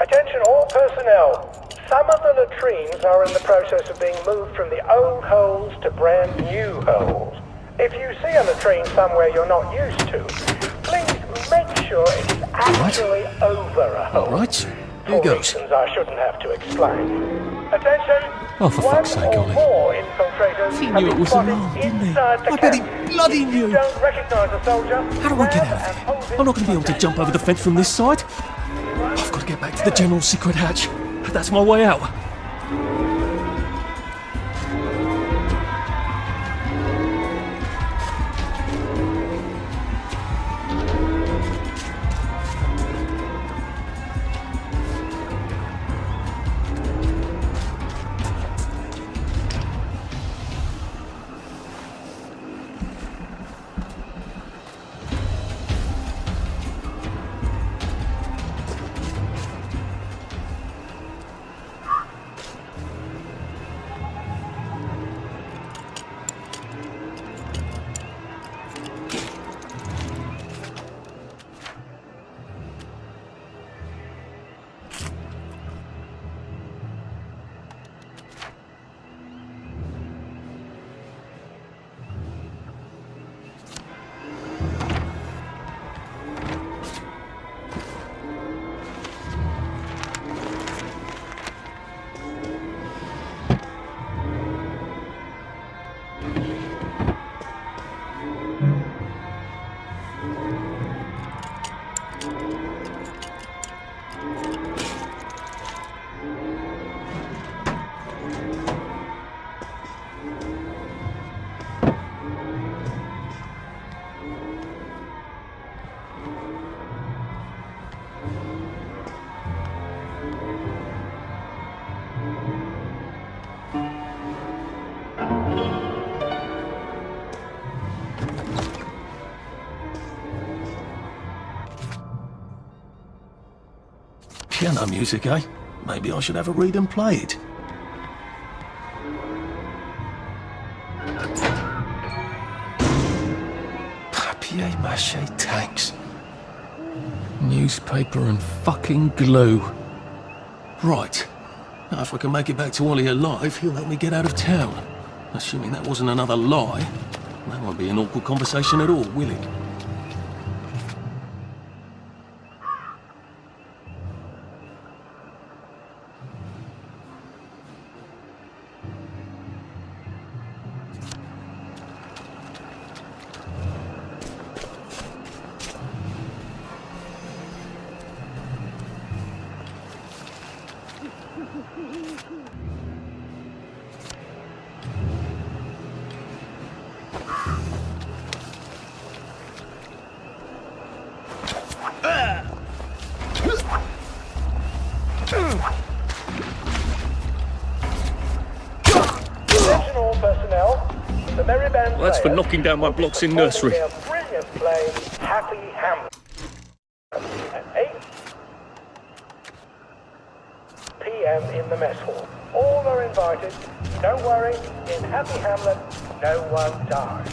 Attention all personnel. Some of the latrines are in the process of being moved from the old holes to brand new holes. If you see a latrine somewhere you're not used to, please make sure it is actually over a hole. Right, here goes. For reasons I shouldn't have to explain. Attention! Oh, for fuck's sake, Ollie. More infiltrators He knew it was a lie, didn't he? I bet he bloody knew. You don't recognize a soldier. How do I get out of here? I'm not going to be able to jump over the fence from this side. I've got to get back to the general's secret hatch. That's my way out. Piano music, eh? Maybe I should have a read and play it. Papier-mâché tanks. Newspaper and fucking glue. Right. Now if I can make it back to Ollie alive, he'll help me get out of town. Assuming that wasn't another lie. That won't be an awkward conversation at all, will it? Well, that's for knocking down my blocks in nursery. Brilliant play, Happy Hamlet. At 8 p.m. in the mess hall. All are invited. Don't worry, in Happy Hamlet, no one dies.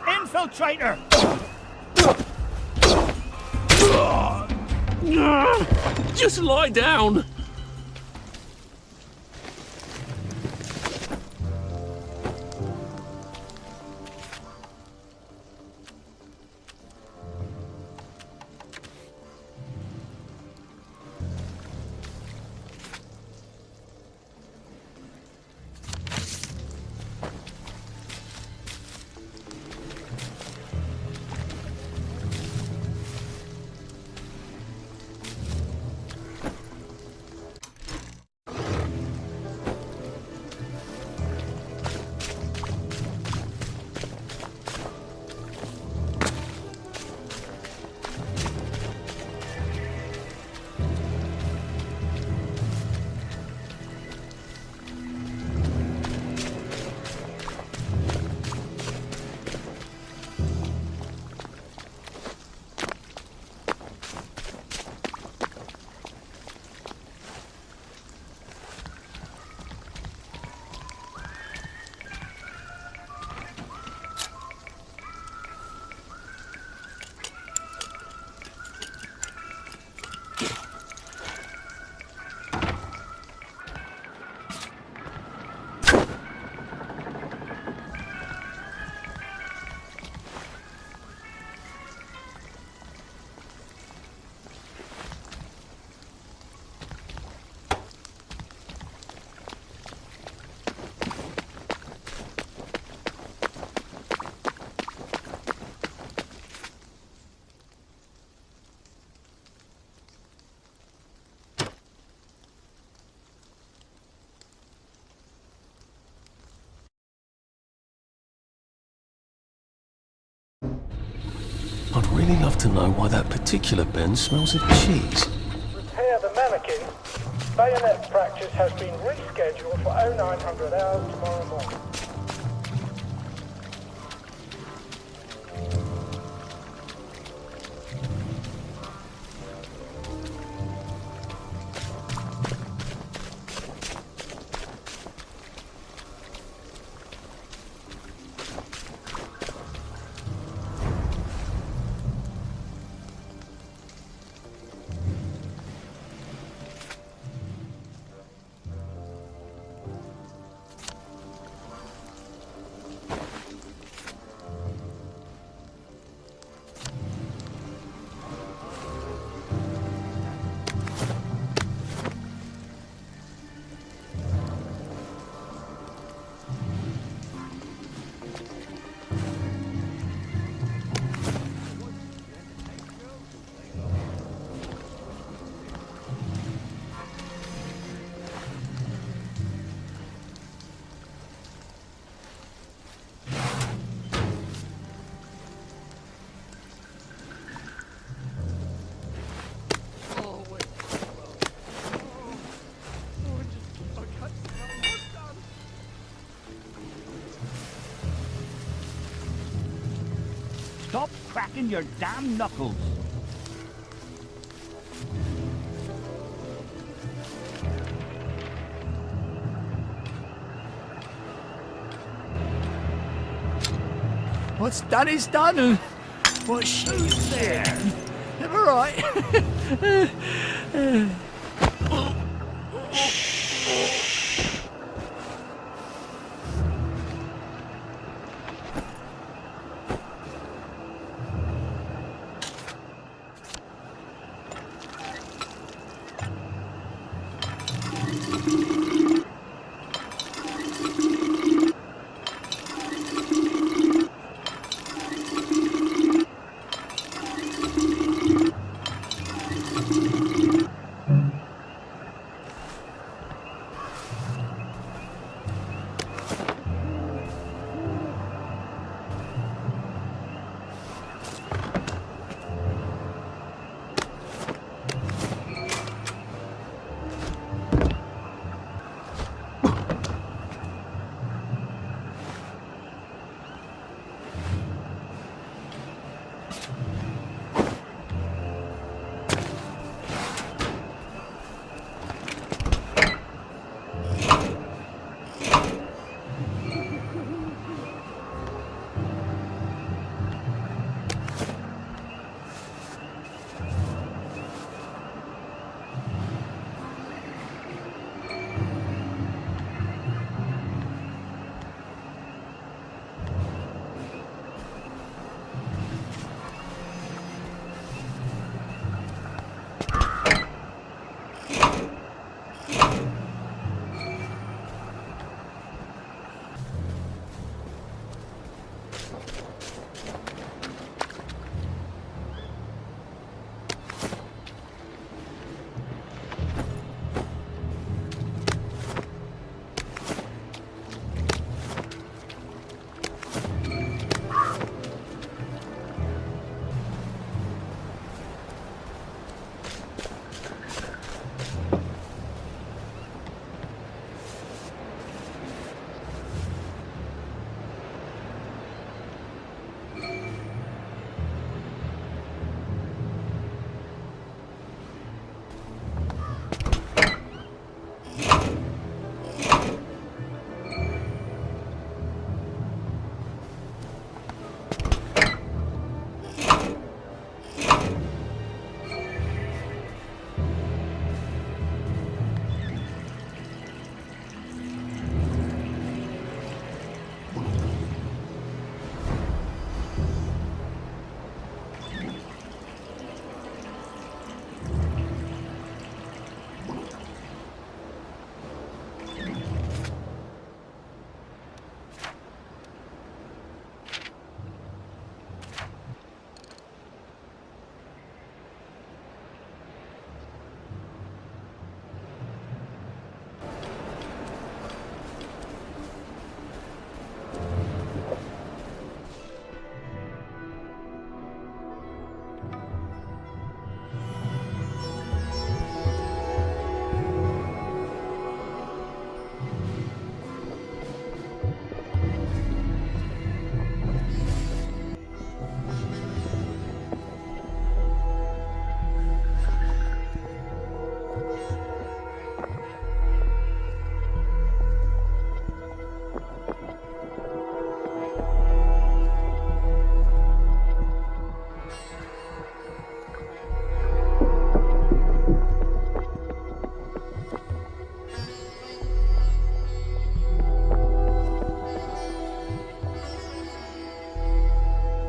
Infiltrator! Just lie down! really love to know why that particular Ben smells of cheese. Repair the mannequin. Bayonet practice has been rescheduled for 0900 hours tomorrow morning. Stop cracking your damn knuckles. What's done is done. What's she there? All right.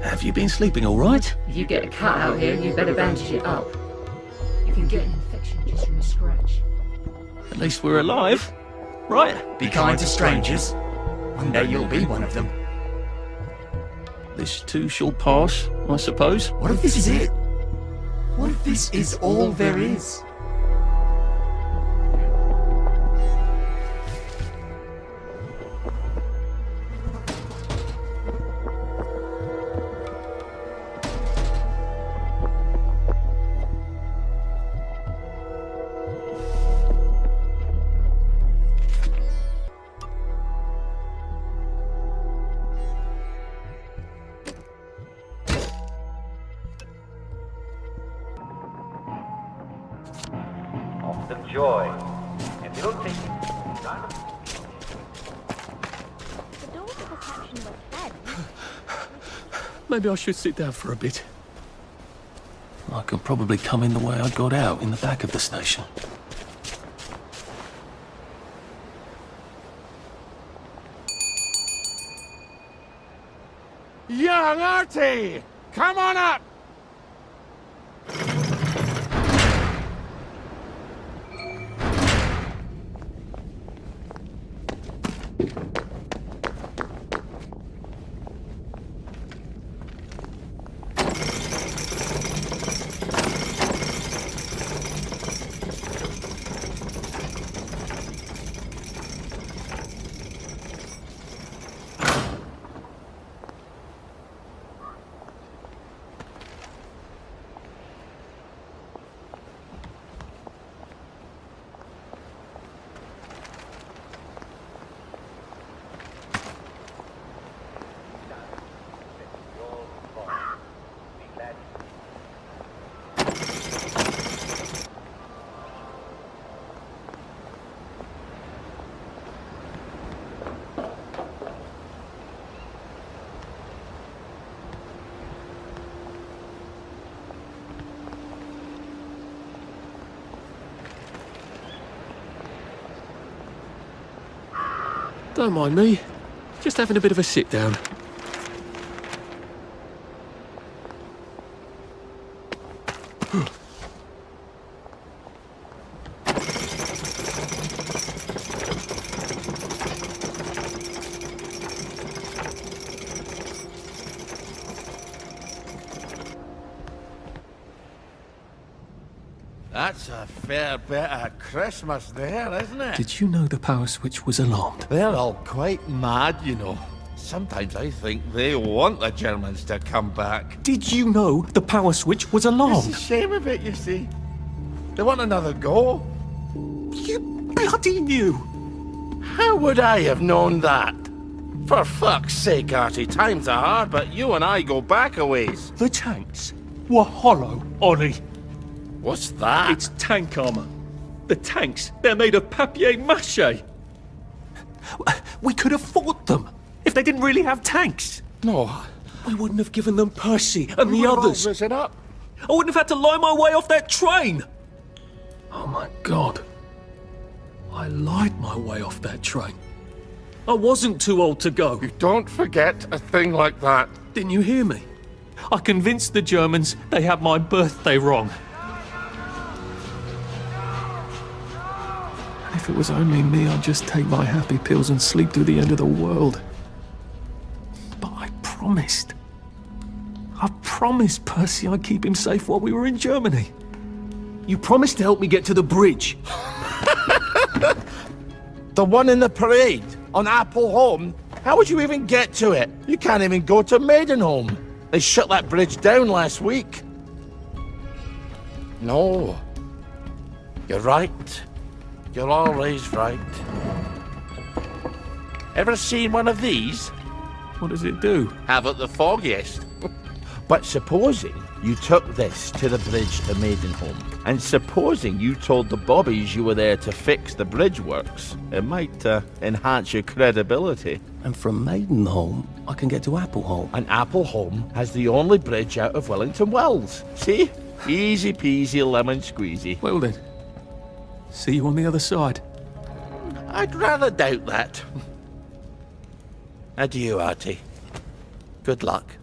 Have you been sleeping all right? If you get a cut out here, you better bandage it up. You can get an infection just from a scratch. At least we're alive, right? Be kind to strangers. One day you'll be one of them. This too shall pass, I suppose. What if this is it? What if this is all there is? Enjoy. If you don't take The doors of reception were fed. Maybe I should sit down for a bit. I could probably come in the way I got out, in the back of the station. Young Artie! Come on up! Don't mind me. Just having a bit of a sit down. That's a fair bit of Christmas there, isn't it? Did you know the power switch was alarmed? They're all quite mad, you know. Sometimes I think they want the Germans to come back. Did you know the power switch was It's alarmed? a shame of it, you see. They want another go. You bloody knew! How would I have known that? For fuck's sake, Artie, times are hard, but you and I go back a ways. The tanks were hollow, Ollie. What's that? It's tank armor. The tanks, they're made of papier-mâché. We could have fought them if they didn't really have tanks. No. We wouldn't have given them Percy and the We're all others. risen up. I wouldn't have had to lie my way off that train. Oh my God. I lied my way off that train. I wasn't too old to go. You don't forget a thing like that. Didn't you hear me? I convinced the Germans they had my birthday wrong. If it was only me, I'd just take my happy pills and sleep through the end of the world. But I promised. I promised Percy I'd keep him safe while we were in Germany. You promised to help me get to the bridge. The one in the parade on Apple Home? How would you even get to it? You can't even go to Maidenholm. They shut that bridge down last week. No. You're right. You're always right. Ever seen one of these? What does it do? Haven't the foggiest. But supposing You took this to the bridge to Maidenholm, and supposing you told the bobbies you were there to fix the bridge works, it might enhance your credibility. And from Maidenholm, I can get to Appleholm. And Appleholm has the only bridge out of Wellington Wells. See? Easy peasy lemon squeezy. Well then, see you on the other side. I'd rather doubt that. Adieu, Artie. Good luck.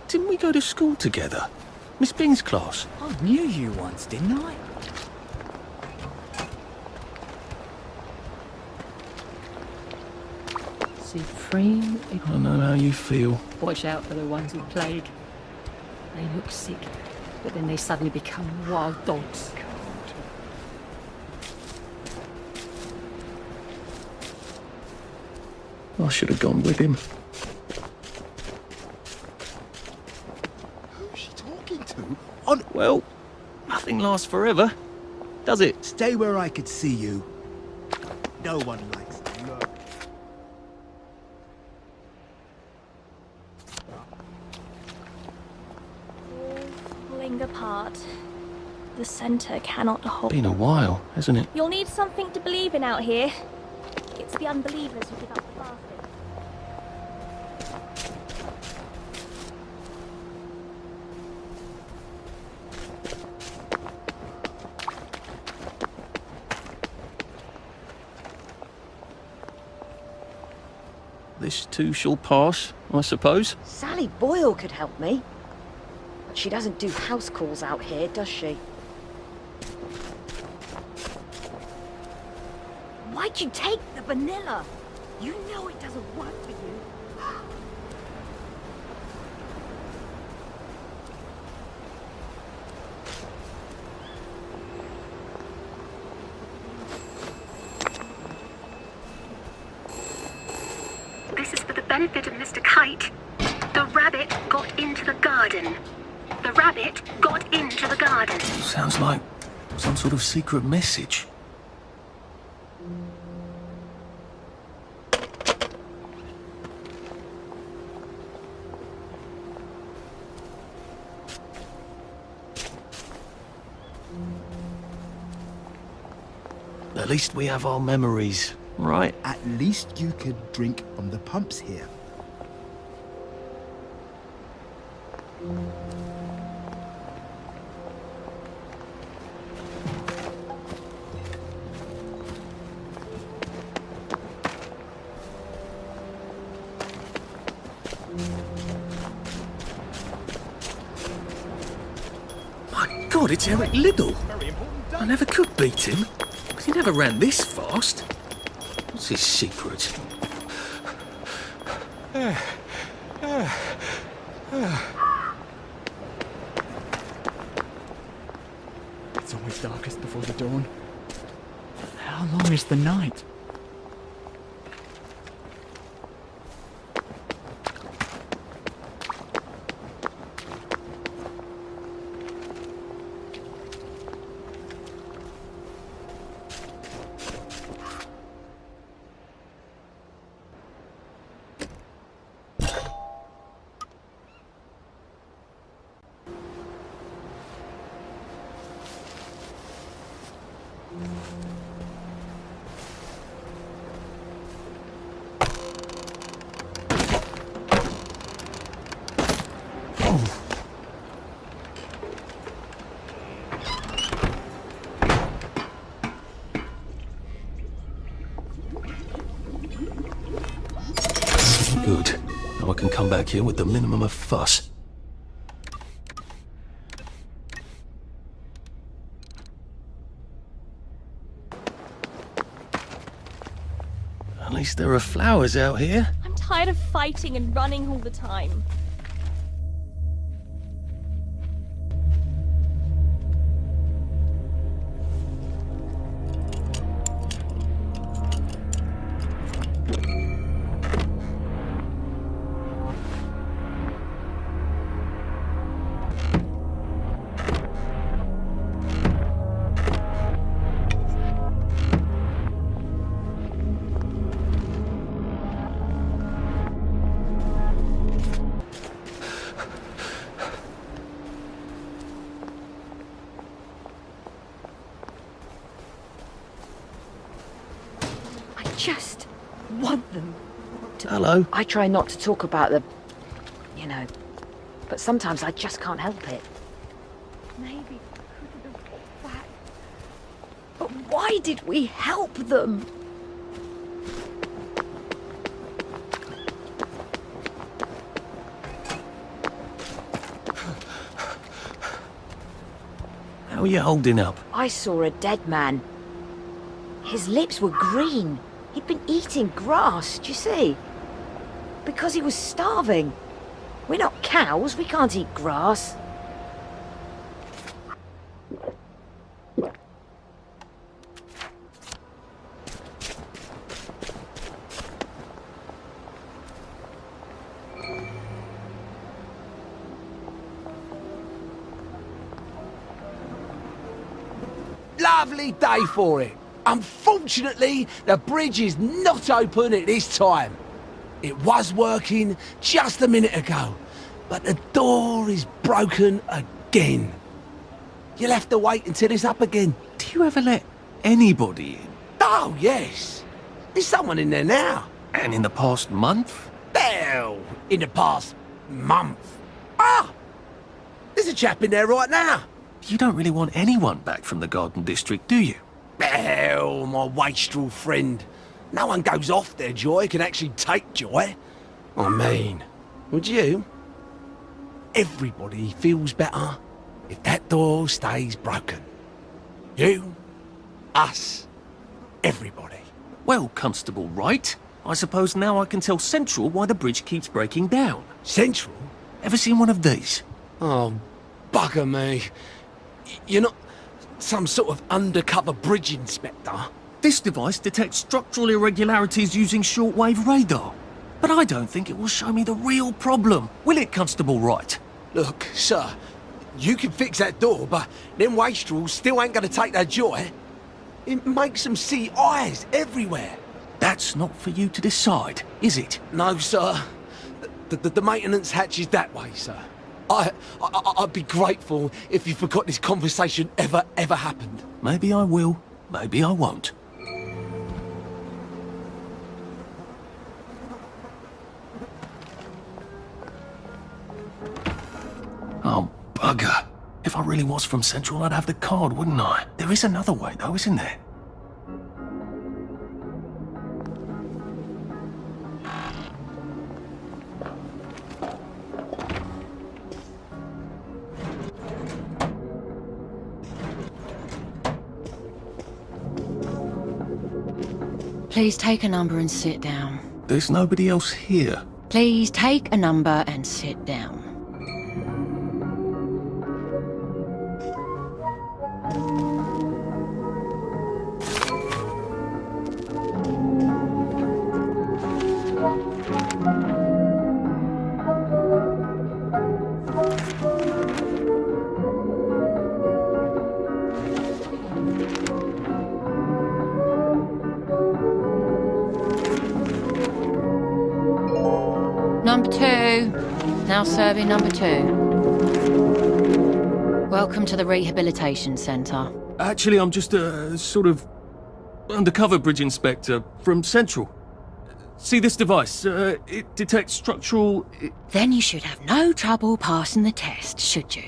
Didn't we go to school together? Miss Bing's class. I knew you once, didn't I? Supreme. I know how you feel. Watch out for the ones with plague. They look sick, but then they suddenly become wild dogs. I should have gone with him. Who's she talking to? Well, nothing lasts forever, does it? Stay where I could see you. No one likes to look. Pulling apart. The center cannot hold. Been a while, hasn't it? You'll need something to believe in out here. It's the unbelievers who give up the fastest. This too shall pass, I suppose. Sally Boyle could help me. But she doesn't do house calls out here, does she? Why'd you take the vanilla? You know it doesn't work for you. This is for the benefit of Mr. Kite. The rabbit got into the garden. The rabbit got into the garden. Sounds like some sort of secret message. At least we have our memories, right? At least you could drink from the pumps here. My God, it's Eric Liddell. I never could beat him. He never ran this fast. What's his secret? always darkest before the dawn. How long is the night? Good. Now I can come back here with the minimum of fuss. At least there are flowers out here. I'm tired of fighting and running all the time. Just want them to... Hello. I try not to talk about the... you know, but sometimes I just can't help it. Maybe we couldn't have got back. But why did we help them? How are you holding up? I saw a dead man. His lips were green. He'd been eating grass, do you see? Because he was starving. We're not cows, we can't eat grass. Lovely day for it. Unfortunately, the bridge is not open at this time. It was working just a minute ago, but the door is broken again. You'll have to wait until it's up again. Do you ever let anybody in? Oh, yes. There's someone in there now. And in the past month? Well, in the past month. Ah! There's a chap in there right now. You don't really want anyone back from the Garden District, do you? Well, my wastrel friend. No one goes off their joy can actually take joy. I mean, would you? Everybody feels better if that door stays broken. You, us, everybody. Well, Constable Wright, I suppose now I can tell Central why the bridge keeps breaking down. Central? Ever seen one of these? Oh, bugger me. You're not some sort of undercover bridge inspector? This device detects structural irregularities using shortwave radar. But I don't think it will show me the real problem. Will it, Constable Wright? Look, sir, you can fix that door, but them wastrels still ain't gonna take their joy. It makes them see eyes everywhere. That's not for you to decide, is it? No, sir. The maintenance hatch is that way, sir. I'd be grateful if you forgot this conversation ever happened. Maybe I will, maybe I won't. Oh, bugger. If I really was from Central, I'd have the card, wouldn't I? There is another way, though, isn't there? Please take a number and sit down. There's nobody else here. Please take a number and sit down. number 2. Now serving number 2. Welcome to the rehabilitation centre. Actually, I'm just a sort of undercover bridge inspector from Central. See this device? It detects structural... Then you should have no trouble passing the test, should you?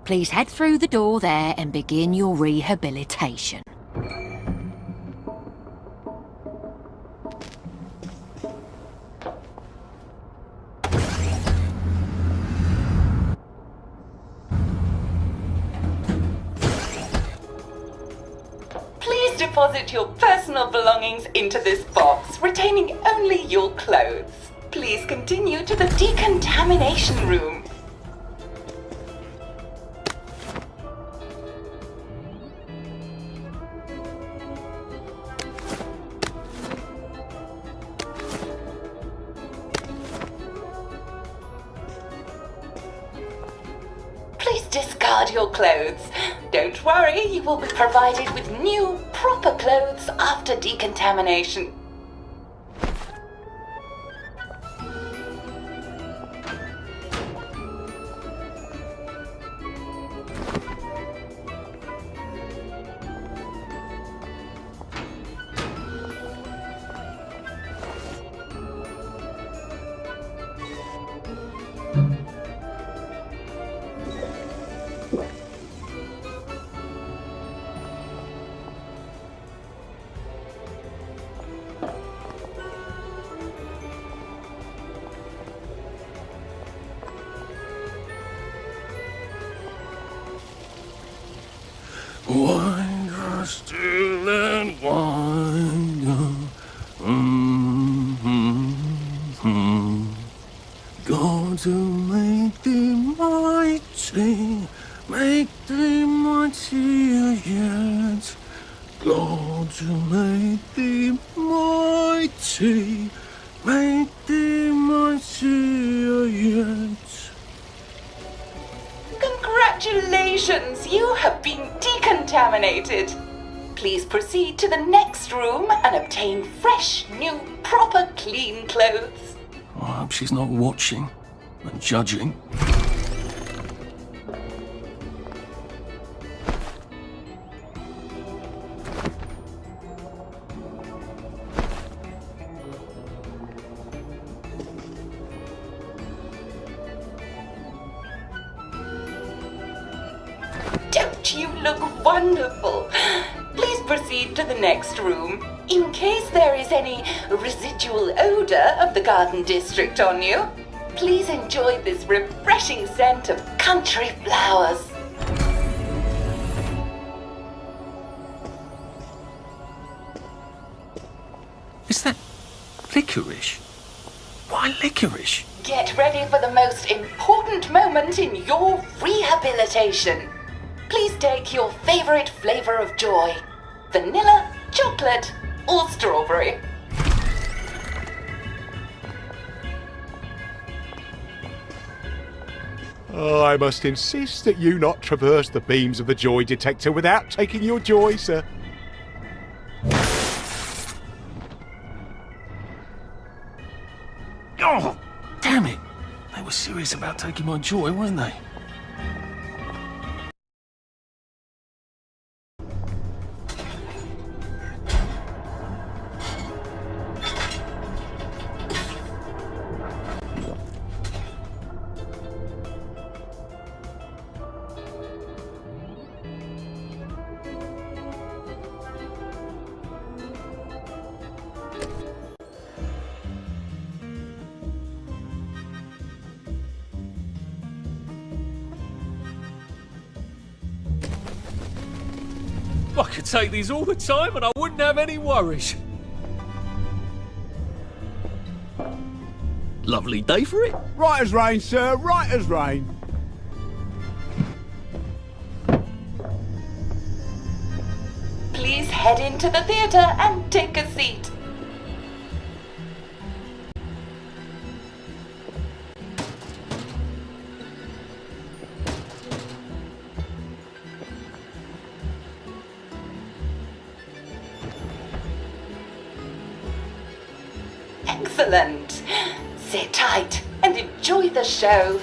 Please head through the door there and begin your rehabilitation. Please deposit your personal belongings into this box, retaining only your clothes. Please continue to the decontamination room. Please discard your clothes. Don't worry, you will be provided with new, proper clothes after decontamination. Winder still and winder. God to make thee mighty, make thee mightier yet. God to make thee mighty, make thee mightier yet. Congratulations, you have been decontaminated. Please proceed to the next room and obtain fresh, new, proper, clean clothes. I hope she's not watching and judging. Don't you look wonderful? Please proceed to the next room. In case there is any residual odor of the garden district on you, please enjoy this refreshing scent of country flowers. Is that licorice? Why licorice? Get ready for the most important moment in your rehabilitation. Please take your favorite flavor of joy: vanilla, chocolate, or strawberry. I must insist that you not traverse the beams of the joy detector without taking your joy, sir. Oh, damn it! They were serious about taking my joy, weren't they? I could take these all the time and I wouldn't have any worries. Lovely day for it. Right as rain, sir, right as rain. Please head into the theater and take a seat. Excellent. Sit tight and enjoy the show.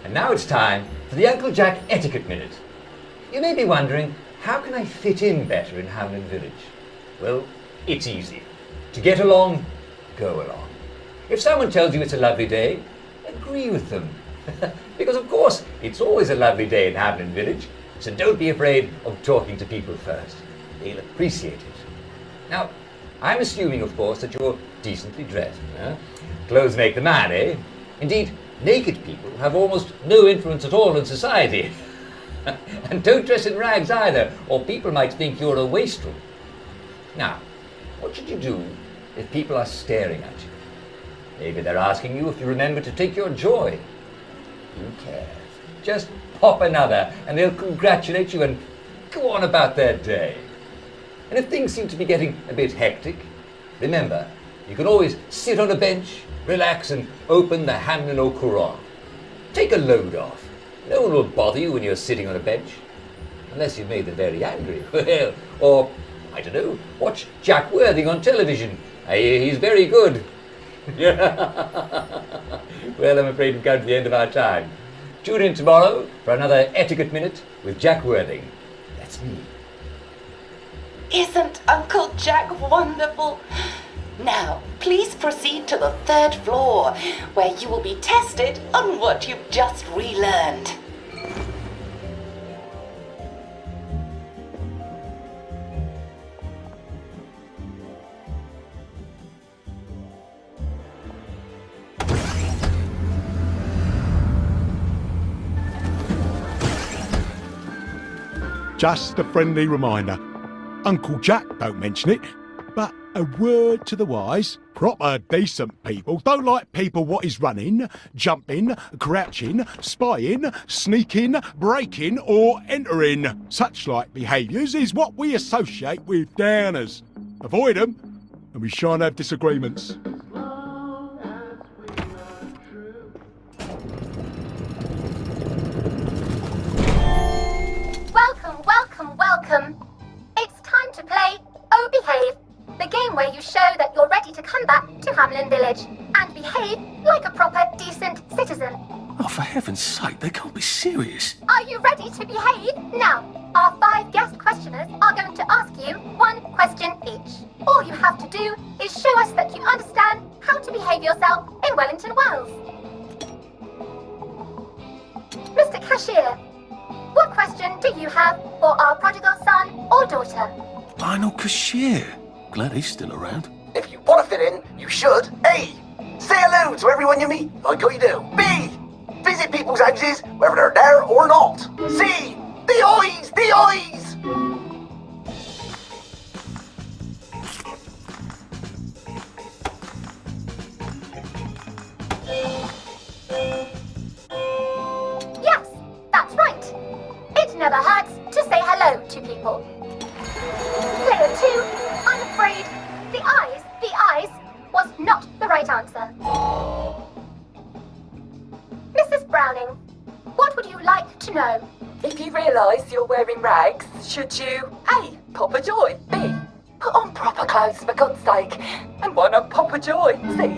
And now it's time for the Uncle Jack Etiquette Minute. You may be wondering, how can I fit in better in Hamlin Village? Well, it's easy. To get along, go along. If someone tells you it's a lovely day, agree with them. Because of course, it's always a lovely day in Hamlin Village, so don't be afraid of talking to people first. They'll appreciate it. Now, I'm assuming, of course, that you're decently dressed. Clothes make the man, eh? Indeed, naked people have almost no influence at all in society. And don't dress in rags either, or people might think you're a wastrel. Now, what should you do if people are staring at you? Maybe they're asking you if you remember to take your joy. Who cares? Just pop another, and they'll congratulate you and go on about their day. And if things seem to be getting a bit hectic, remember, you can always sit on a bench, relax, and open the Hamlin au Courant. Take a load off. No one will bother you when you're sitting on a bench. Unless you've made them very angry. Well, or, I don't know, watch Jack Worthing on television. I hear he's very good. Well, I'm afraid we've come to the end of our time. Tune in tomorrow for another Etiquette Minute with Jack Worthing. That's me. Isn't Uncle Jack wonderful? Now, please proceed to the 3rd floor, where you will be tested on what you've just relearned. Just a friendly reminder. Uncle Jack don't mention it, but a word to the wise, proper decent people don't like people what is running, jumping, crouching, spying, sneaking, breaking or entering. Such like behaviours is what we associate with downers. Avoid them and we shan't have disagreements. Welcome. It's time to play Oh Behave, the game where you show that you're ready to come back to Hamlin Village and behave like a proper, decent citizen. Oh, for heaven's sake, they can't be serious. Are you ready to behave? Now, our 5 guest questioners are going to ask you 1 question each. All you have to do is show us that you understand how to behave yourself in Wellington, Wales. Mr. Cashier, what question do you have for our prodigal son or daughter? Lionel Cashier. Glad he's still around. If you want to fit in, you should A. Say hello to everyone you meet, like how you do. B. Visit people's houses, whether they're there or not. C. The eyes! The eyes! Yes, that's right. It never hurts to say hello to people. Player 2, I'm afraid the eyes was not the right answer. Mrs. Browning, what would you like to know? If you realise you're wearing rags, should you A. Pop a joy, B. Put on proper clothes for God's sake, and why not pop a joy, C.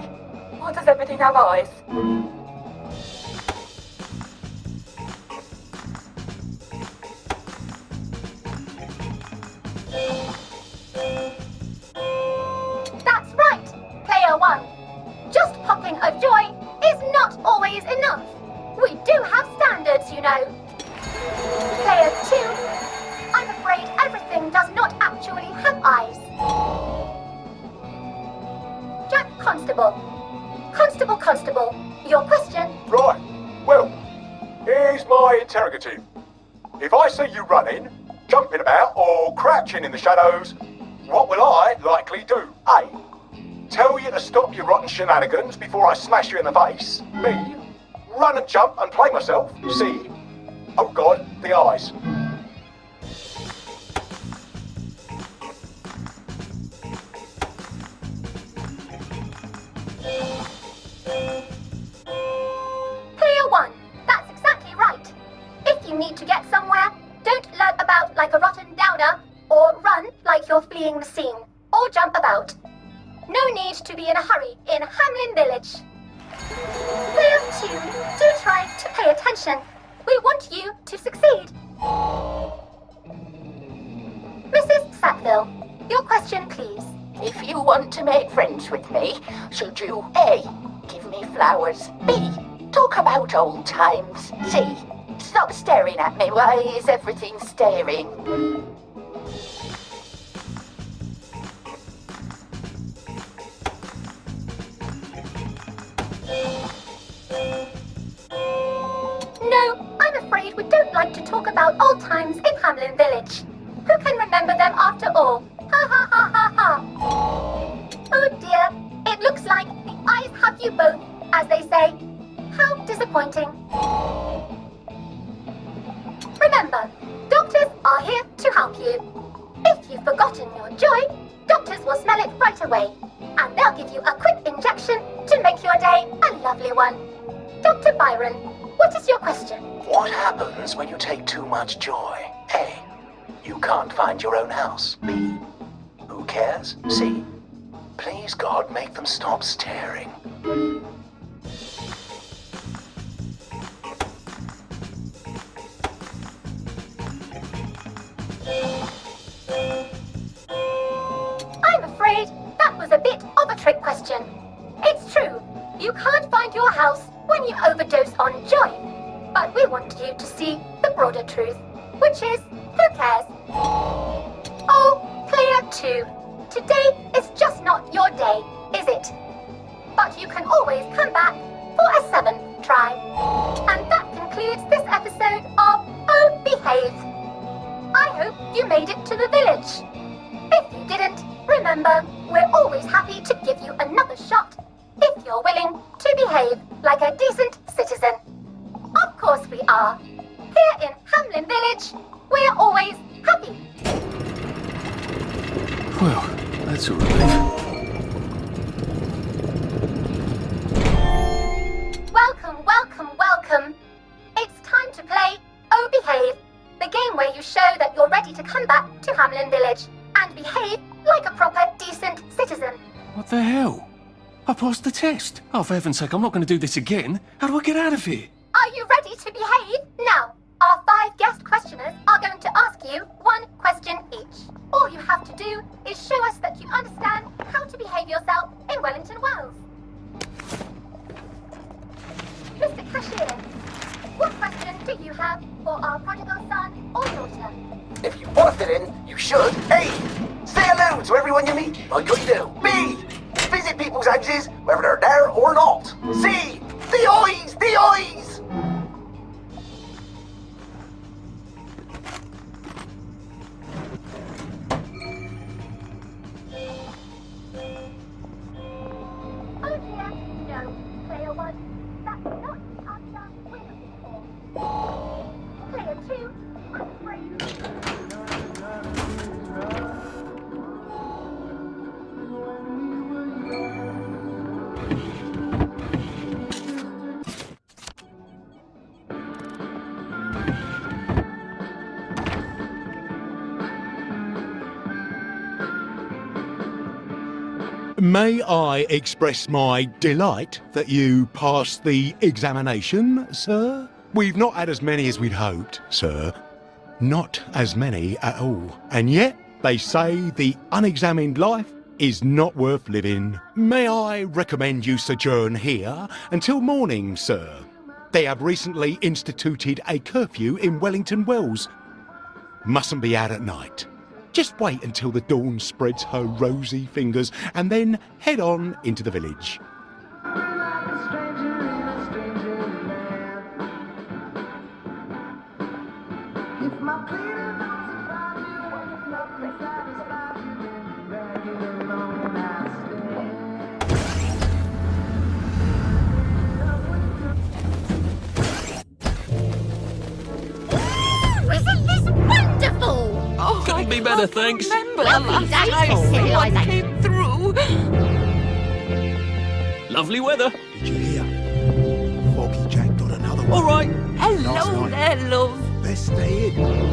Why does everything have eyes? That's right, Player 1. Just popping a joy is not always enough. We do have standards, you know. Player 2, I'm afraid everything does not actually have eyes. Jack Constable. Constable, your question? Right, well, here's my interrogative. If I see you running, jumping about or crouching in the shadows, what will I likely do? A. Tell you to stop your rotten shenanigans before I smash you in the face. B. Run and jump and play myself. C. Oh God, the eyes. Player 1, that's exactly right. If you need to get somewhere, don't lurk about like a rotten downer, or run like you're fleeing the scene, or jump about. no need to be in a hurry in Hamlin Village. Player 2, do try to pay attention. We want you to succeed. Mrs. Sackville, your question, please. If you want to make friends with me, should you A. give me flowers, B. talk about old times, C. stop staring at me, why is everything staring? No, I'm afraid we don't like to talk about old times in Hamlin Village. Who can remember them after all? Ha ha ha ha ha. Oh dear, it looks like the eyes have you both, as they say. How disappointing. Remember, doctors are here to help you. If you've forgotten your joy, doctors will smell it right away, and they'll give you a quick injection to make your day a lovely one. Dr. Byron, what is your question? What happens when you take too much joy? A. You can't find your own house. B. Who cares? C. Please, God, make them stop staring. I'm afraid that was a bit of a trick question. It's true, you can't find your house when you overdose on joy. But we want you to see the broader truth, which is, who cares? Oh, player 2, today is just not your day, is it? But you can always come back for a 7th try. And that concludes this episode of Oh Behave. I hope you made it to the village. If you didn't, remember, we're always happy to give you another shot if you're willing to behave like a decent citizen. Of course we are. Here in Hamlin Village, we're always happy. Well, that's a relief. Welcome, welcome, welcome. It's time to play Oh Behave, the game where you show that you're ready to come back to Hamlin Village and behave like a proper, decent citizen. What the hell? I passed the test. Oh, for heaven's sake, I'm not going to do this again. How do I get out of here? Are you ready to behave? Now, our 5 guest questioners are going to ask you 1 question each. All you have to do is show us that you understand how to behave yourself in Wellington Wells. Mr. Cashier, what question do you have for our prodigal son or daughter? If you want to fit in, you should. A. Say hello to everyone you meet, like you do. B. Visit people's houses, whether they're there or not. C. The eyes! The eyes! Oh dear, no. Player 1, that's not the answer we're looking for. Player 2, I'm afraid. May I express my delight that you passed the examination, sir? We've not had as many as we'd hoped, sir. Not as many at all. And yet, they say the unexamined life is not worth living. May I recommend you sojourn here until morning, sir? They have recently instituted a curfew in Wellington Wells. Mustn't be out at night. Just wait until the dawn spreads her rosy fingers and then head on into the village. Isn't this wonderful? Oh, couldn't be better, thanks. Remember the last time someone came through? Lovely weather. Did you hear? Foggy Jack got another one. All right. Hello there, love. Best stay in.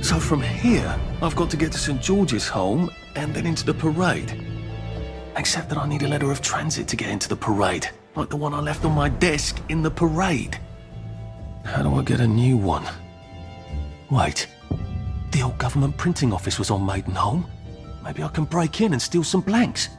So from here, I've got to get to St. George's home and then into the parade. Except that I need a letter of transit to get into the parade, like the one I left on my desk in the parade. How do I get a new one? Wait, the old government printing office was on Maidenholm. Maybe I can break in and steal some blanks.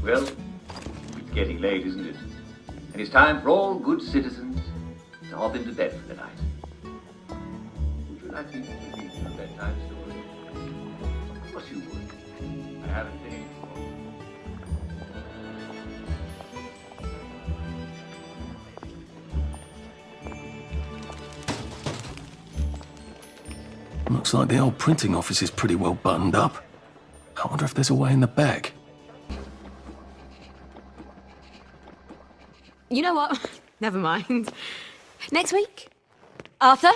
Well, it's getting late, isn't it? And it's time for all good citizens to hop into bed for the night. Would you like me to read you a bedtime story? Of course you would. I haven't finished. Looks like the old printing office is pretty well buttoned up. I wonder if there's a way in the back. You know what? Never mind. Next week? Arthur?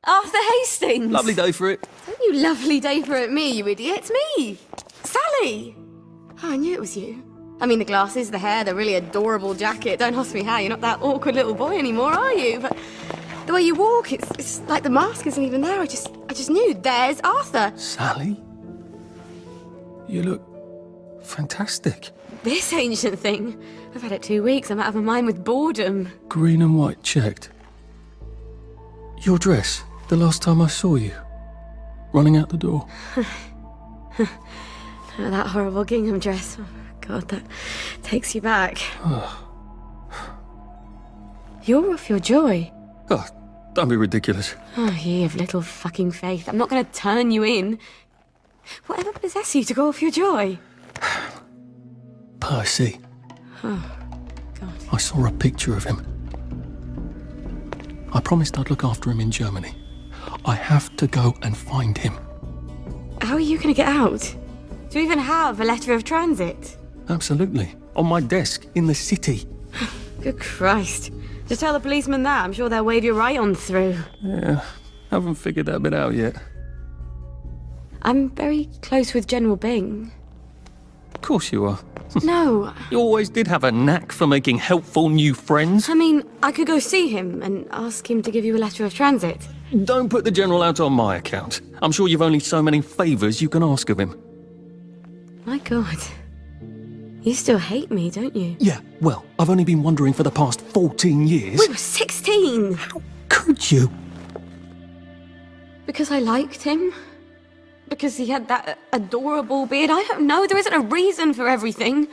Arthur Hastings! Lovely day for it. Don't you lovely day for it me, you idiot. It's me! Sally! Oh, I knew it was you. I mean, the glasses, the hair, the really adorable jacket. Don't ask me how, you're not that awkward little boy anymore, are you? But the way you walk, it's like the mask isn't even there. I just knew. There's Arthur. Sally? You look fantastic. This ancient thing. I've had it 2 weeks. I'm out of my mind with boredom. Green and white checked. Your dress, the last time I saw you. Running out the door. That horrible gingham dress. Oh, God, that takes you back. You're off your joy. Oh, don't be ridiculous. Oh, ye of little fucking faith. I'm not going to turn you in. Whatever possessed you to go off your joy? Percy. Oh, God. I saw a picture of him. I promised I'd look after him in Germany. I have to go and find him. How are you going to get out? Do you even have a letter of transit? Absolutely. On my desk, in the city. Good Christ. Just tell the policeman that. I'm sure they'll wave you right on through. Yeah, haven't figured that bit out yet. I'm very close with General Bing. Of course you are. No. You always did have a knack for making helpful new friends. I mean, I could go see him and ask him to give you a letter of transit. Don't put the General out on my account. I'm sure you've only so many favours you can ask of him. My God. You still hate me, don't you? Yeah, well, I've only been wondering for the past 14 years. We were 16! How could you? Because I liked him? Because he had that adorable beard? I don't know, there isn't a reason for everything.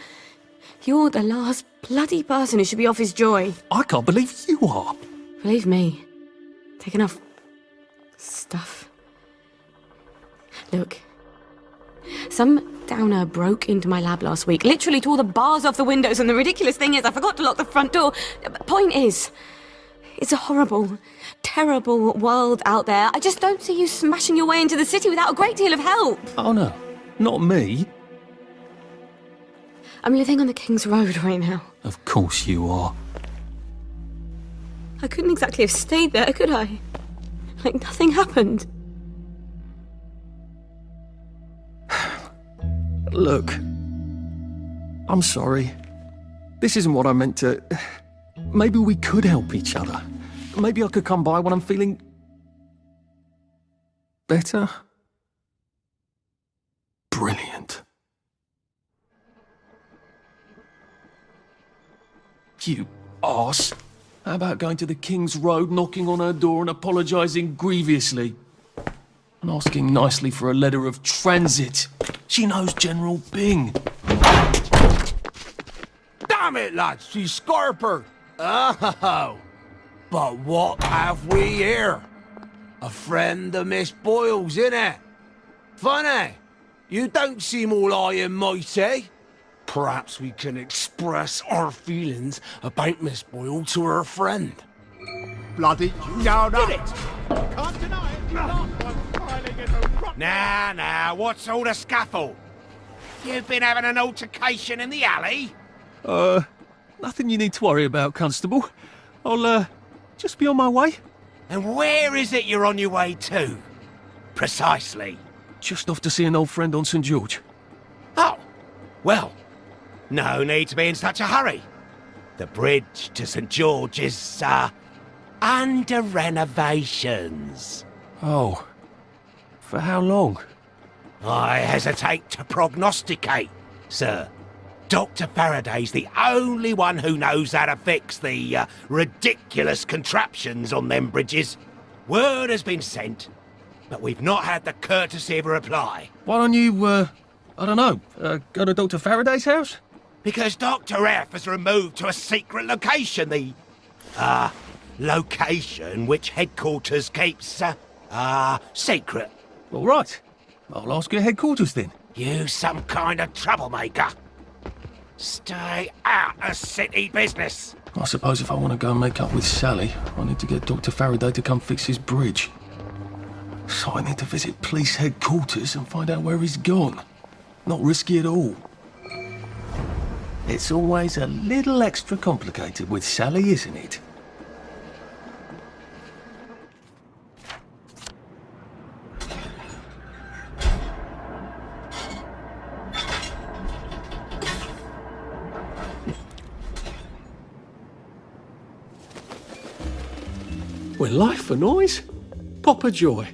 You're the last bloody person who should be off his joy. I can't believe you are. Believe me. Take enough stuff. Look. Some downer broke into my lab last week, literally tore the bars off the windows, and the ridiculous thing is I forgot to lock the front door. Point is, it's a horrible, terrible world out there. I just don't see you smashing your way into the city without a great deal of help. Oh no, not me. I'm living on the King's Road right now. Of course you are. I couldn't exactly have stayed there, could I? Like nothing happened. Look, I'm sorry. This isn't what I meant to... Maybe we could help each other. Maybe I could come by when I'm feeling... better? Brilliant. You arse. How about going to the King's Road, knocking on her door and apologising grievously? And asking nicely for a letter of transit. She knows General Bing. Damn it, lads, you scarper! Oh, but what have we here? A friend of Miss Boyle's, innit? Funny, you don't seem all high and mighty. Perhaps we can express our feelings about Miss Boyle to her friend. Bloody... No. Did it? Can't deny it. Last one filing in a rock... Now, what's all the scuffle? You've been having an altercation in the alley? Nothing you need to worry about, Constable. I'll, just be on my way. And where is it you're on your way to? Precisely. Just off to see an old friend on St. George. Oh, well, no need to be in such a hurry. The bridge to St. George is, under renovations. Oh. For how long? I hesitate to prognosticate, sir. Dr. Faraday's the only one who knows how to fix the ridiculous contraptions on them bridges. Word has been sent, but we've not had the courtesy of a reply. Why don't you, I don't know, go to Dr. Faraday's house? Because Dr. F has removed to a secret location, the, location which headquarters keeps, secret. All right. I'll ask your headquarters then. You some kind of troublemaker. Stay out of city business. I suppose if I want to go and make up with Sally, I need to get Dr. Faraday to come fix his bridge. So I need to visit police headquarters and find out where he's gone. Not risky at all. It's always a little extra complicated with Sally, isn't it? When life for noise, Papa Joy.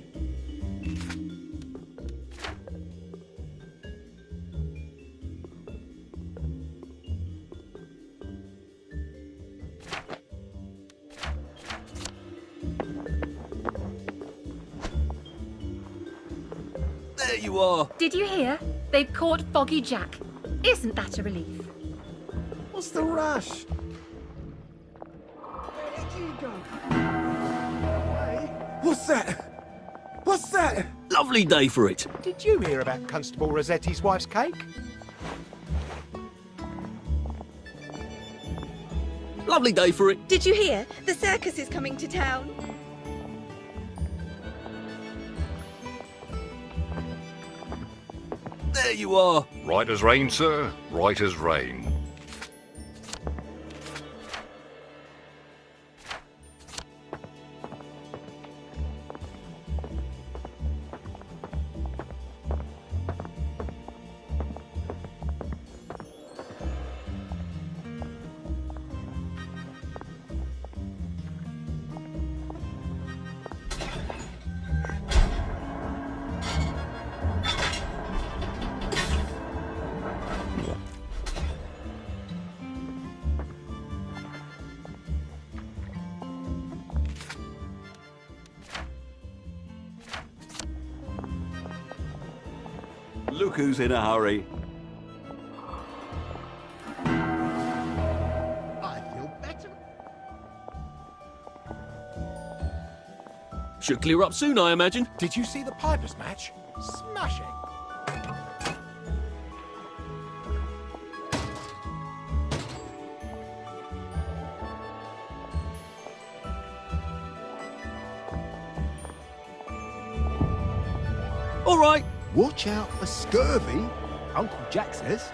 There you are. Did you hear? They've caught Foggy Jack. Isn't that a relief? What's the rush? Where did you go? What's that? What's that? Lovely day for it. Did you hear about Constable Rossetti's wife's cake? Lovely day for it. Did you hear? The circus is coming to town. There you are. Right as rain, sir. Right as rain. Look who's in a hurry. I feel better. Should clear up soon, I imagine. Did you see the Pipers match? Smashing. All right. Watch out for scurvy, Uncle Jack says.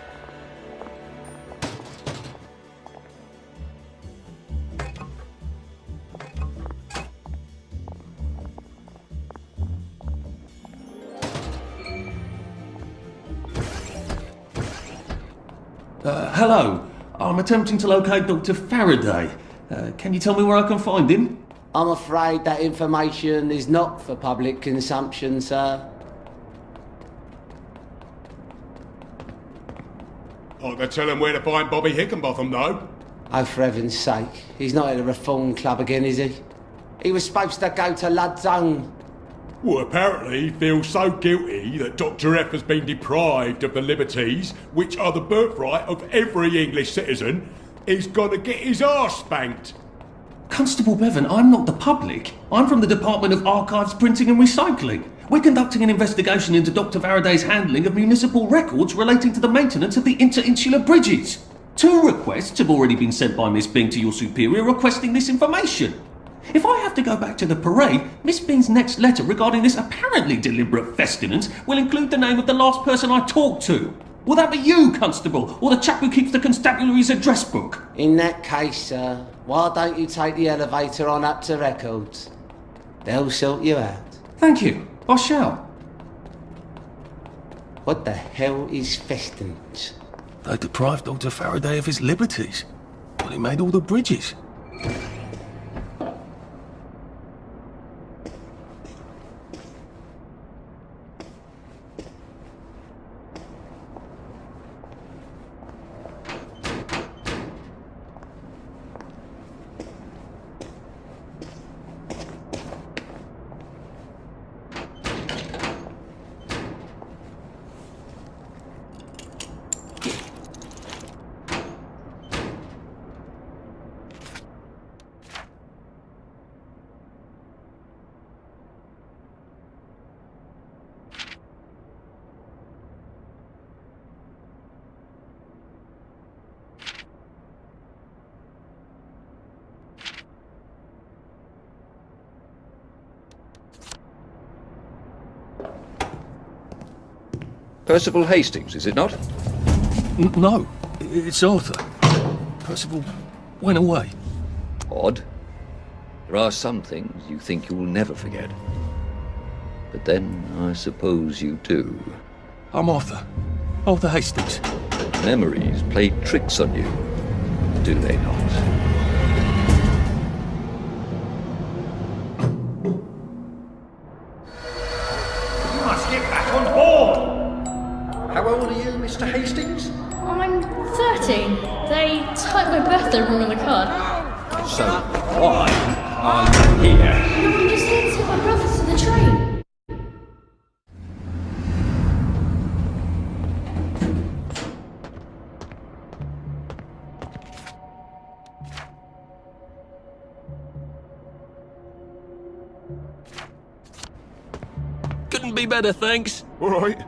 Hello. I'm attempting to locate Dr. Faraday. Can you tell me where I can find him? I'm afraid that information is not for public consumption, sir. I can tell him where to find Bobby Hickenbotham, though. Oh, for heaven's sake. He's not at the Reform Club again, is he? He was supposed to go to Ludzone. Well, apparently he feels so guilty that Dr. F has been deprived of the liberties which are the birthright of every English citizen he's gonna get his arse spanked. Constable Bevan, I'm not the public. I'm from the Department of Archives, Printing and Recycling. We're conducting an investigation into Dr. Faraday's handling of municipal records relating to the maintenance of the interinsular bridges. 2 requests have already been sent by Miss Bing to your superior requesting this information. If I have to go back to the parade, Miss Bing's next letter regarding this apparently deliberate festinance will include the name of the last person I talked to. Will that be you, Constable, or the chap who keeps the constabulary's address book? In that case, sir, why don't you take the elevator on up to records? They'll sort you out. Thank you. I shall. What the hell is festinance? They deprived Dr. Faraday of his liberties. Well, he made all the bridges. Percival Hastings, is it not? No, it's Arthur. Percival went away. Odd. There are some things you think you will never forget. But then, I suppose you do. I'm Arthur. Arthur Hastings. Memories play tricks on you, do they not? You must get back on board! How old are you, Mr. Hastings? I'm 13. They typed my birthday wrong on the card. So, why are you here? No, I'm just here to take my brother to the train. Couldn't be better, thanks. All right.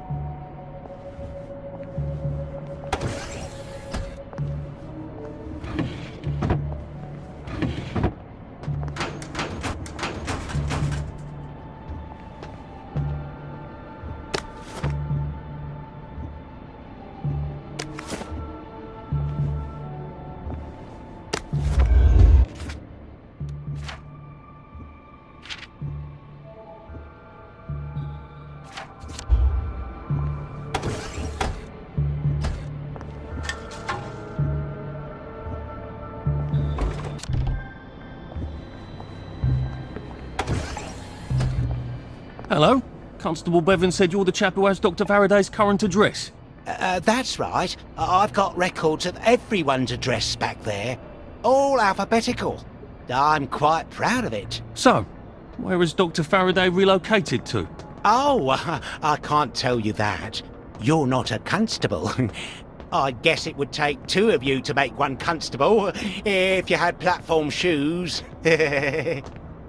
Hello? Constable Bevan said you're the chap who has Dr. Faraday's current address. That's right. I've got records of everyone's address back there. All alphabetical. I'm quite proud of it. So, where has Dr. Faraday relocated to? Oh, I can't tell you that. You're not a constable. I guess it would take 2 of you to make one constable, if you had platform shoes.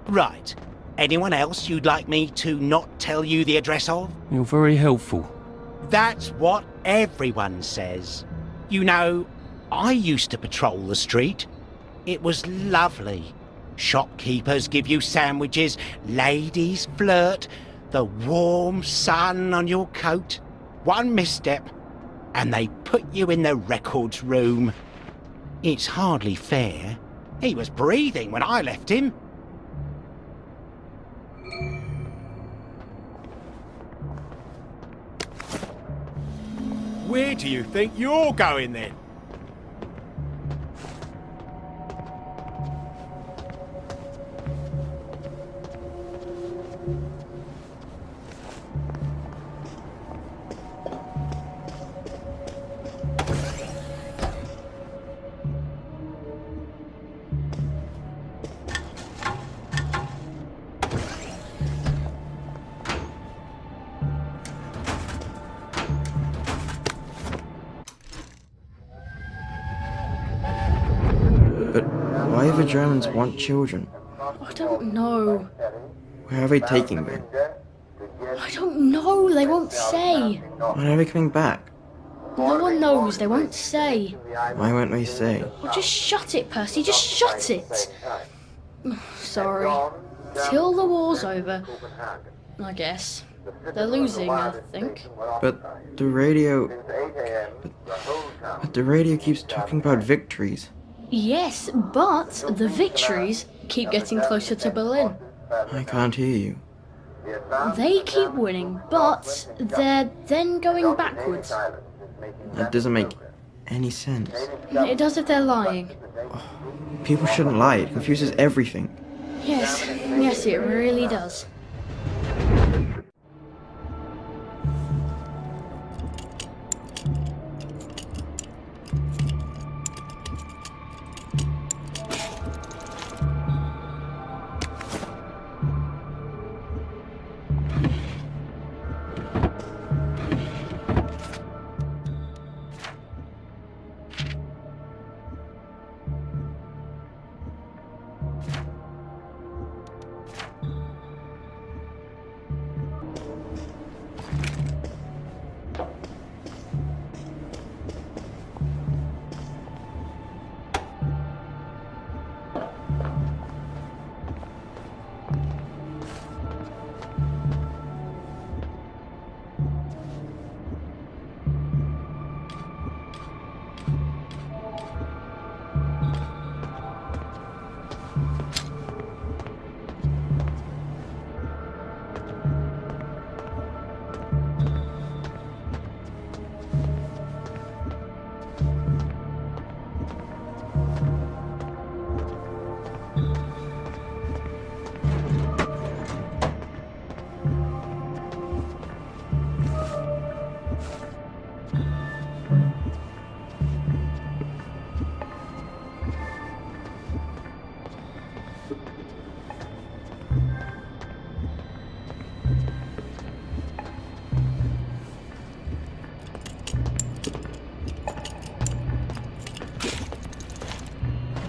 Right. Anyone else you'd like me to not tell you the address of? You're very helpful. That's what everyone says. You know, I used to patrol the street. It was lovely. Shopkeepers give you sandwiches, ladies flirt, the warm sun on your coat. One misstep, and they put you in the records room. It's hardly fair. He was breathing when I left him. Where do you think you're going then? Why do the Germans want children? I don't know. Where are they taking them? I don't know. They won't say. When are they coming back? No one knows. They won't say. Why won't they say? Well, just shut it, Percy. Just shut it. Sorry. Till the war's over. I guess. They're losing, I think. But the radio... But the radio keeps talking about victories. Yes, but the victories keep getting closer to Berlin. I can't hear you. They keep winning, but they're then going backwards. That doesn't make any sense. It does if they're lying. People shouldn't lie. It confuses everything. Yes, it really does.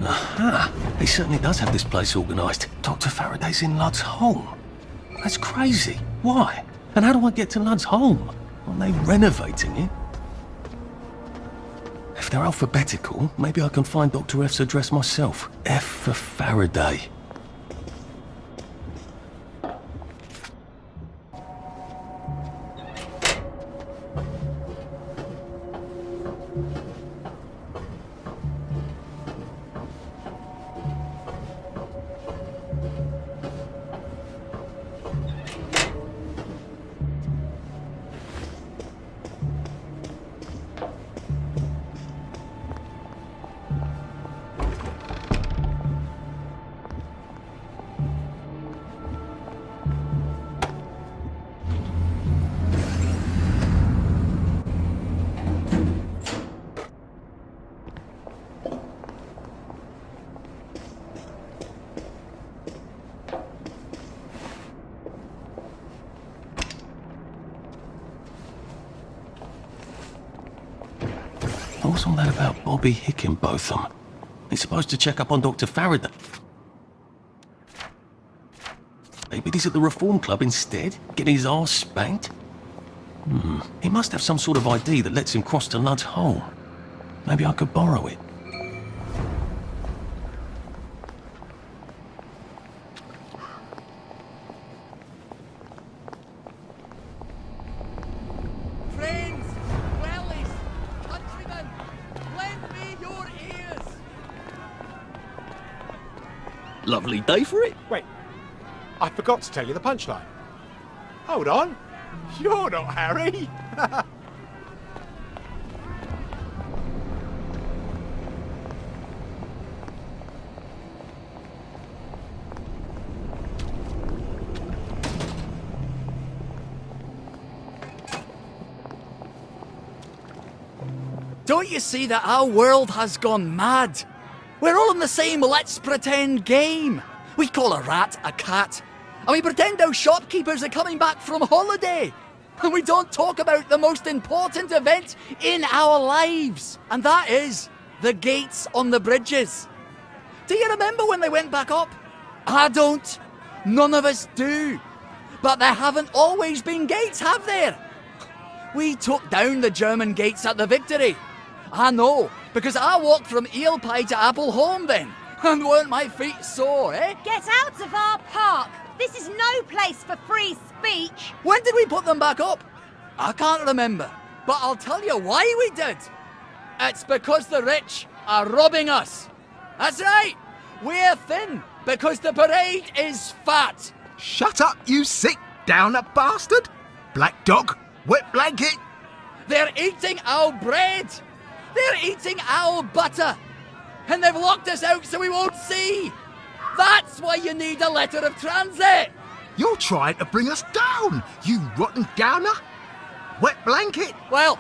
Aha! He certainly does have this place organised. Dr. Faraday's in Lud's home. That's crazy. Why? And how do I get to Lud's home? Aren't they renovating it? If they're alphabetical, maybe I can find Dr. F's address myself. F for Faraday. What's all that about Bobby Hickenbotham? He's supposed to check up on Dr. Faraday. Maybe he's at the Reform Club instead, getting his arse spanked? He must have some sort of ID that lets him cross to Lud's home. Maybe I could borrow it. Lovely day for it. Wait, I forgot to tell you the punchline. Hold on. You're not Harry. Don't you see that our world has gone mad? We're all in the same let's pretend game. We call a rat a cat, and we pretend our shopkeepers are coming back from holiday. And we don't talk about the most important event in our lives, and that is the gates on the bridges. Do you remember when they went back up? I don't. None of us do. But there haven't always been gates, have there? We took down the German gates at the Victory. I know, because I walked from Eel Pie to Appleholme then. And weren't my feet sore, eh? Get out of our park! This is no place for free speech! When did we put them back up? I can't remember, but I'll tell you why we did. It's because the rich are robbing us. That's right. We're thin because the parade is fat. Shut up, you sick downer bastard! Black dog, wet blanket! They're eating our bread. They're eating our butter. And they've locked us out so we won't see. That's why you need a letter of transit. You're trying to bring us down, you rotten downer! Wet blanket! Well,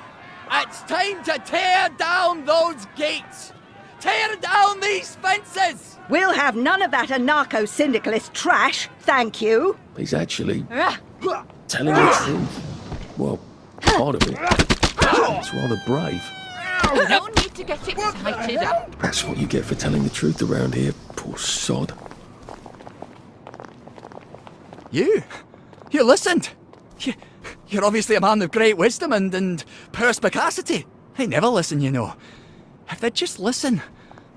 it's time to tear down those gates. Tear down these fences. We'll have none of that anarcho-syndicalist trash, thank you. He's actually telling the truth. Well, part of it. It's rather brave. No need to get excited. That's what you get for telling the truth around here, poor sod. You listened. You're obviously a man of great wisdom and perspicacity. They never listen, you know. If they'd just listen,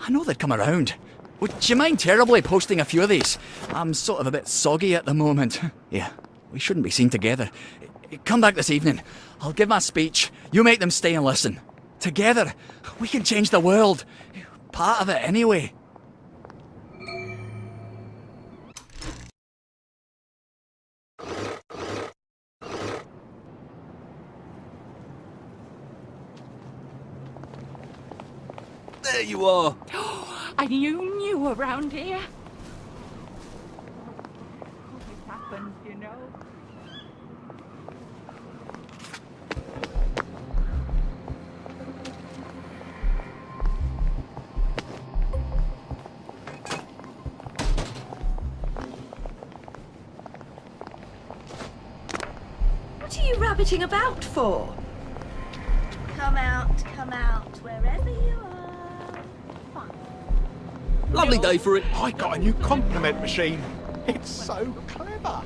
I know they'd come around. Would you mind terribly posting a few of these? I'm sort of a bit soggy at the moment. Yeah, we shouldn't be seen together. Come back this evening. I'll give my speech. You make them stay and listen. Together, we can change the world. Part of it, anyway. There you are. And you knew around here. It happens, you know. What are you rabbiting about for? Come out, wherever you are. Fine. Lovely day for it. I got a new compliment machine. It's so clever.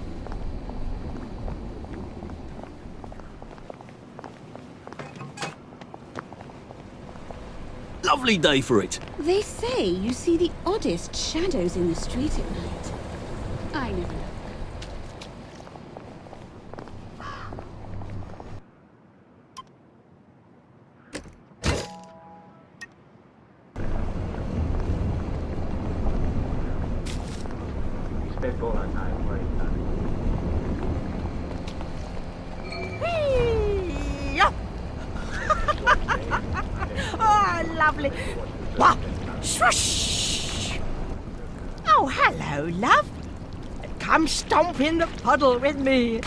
Lovely day for it. They say you see the oddest shadows in the street at night. I never know. Oh, lovely. Wah! Swoosh! Oh, hello, love. Come stomp in the puddle with me.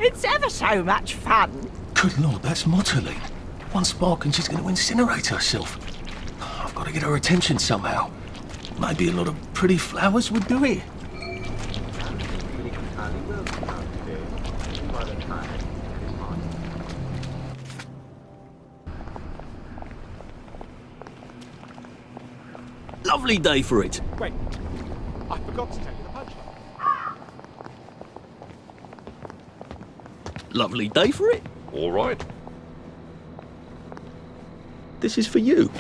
It's ever so much fun. Good Lord, that's Motterly. One spark and she's going to incinerate herself. I've got to get her attention somehow. Maybe a lot of pretty flowers would do it. Lovely day for it. Wait, I forgot to tell you the punchline. Lovely day for it. All right. This is for you.